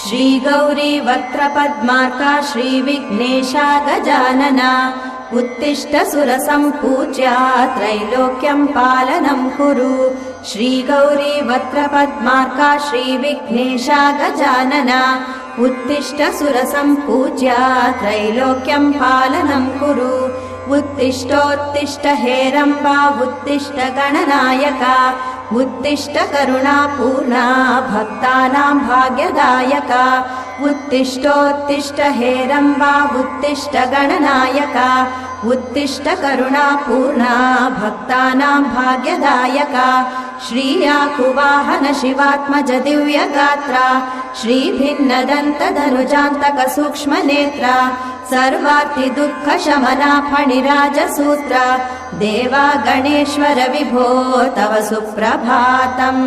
श्रीगौरी वक्त्रपद्मार्का श्रीविघ्नेशा गजानना उत्तिष्ठ सुरसम्पूज्या त्रैलोक्यं पालनं कुरु। श्रीगौरी वक्त्रपद्मार्का श्रीविघ्नेशा गजानना उत्तिष्ठ सुरसम्पूज्या त्रैलोक्यं पालनं कुरु। उत्तिष्ठोत्तिष्ठ हेरम्बा उत्तिष्ठ गणनायका उत्तिष्ठ करुणापूर्णा भक्तानां भाग्यदायका। उत्तिष्ठोत्तिष्ठ हेरम्बा उत्तिष्ठ गणनायका उत्तिष्ठ करुणापूर्णा भक्तानां भाग्यदायका। श्रीयाकुवाहन शिवात्मज दिव्यगात्रा श्रीभिन्नदन्तधनुजान्तक सूक्ष्मनेत्रा सर्वार्ति दुःखशमना फणिराजसूत्रा देवा गणेश्वर विभो तव सुप्रभातम्।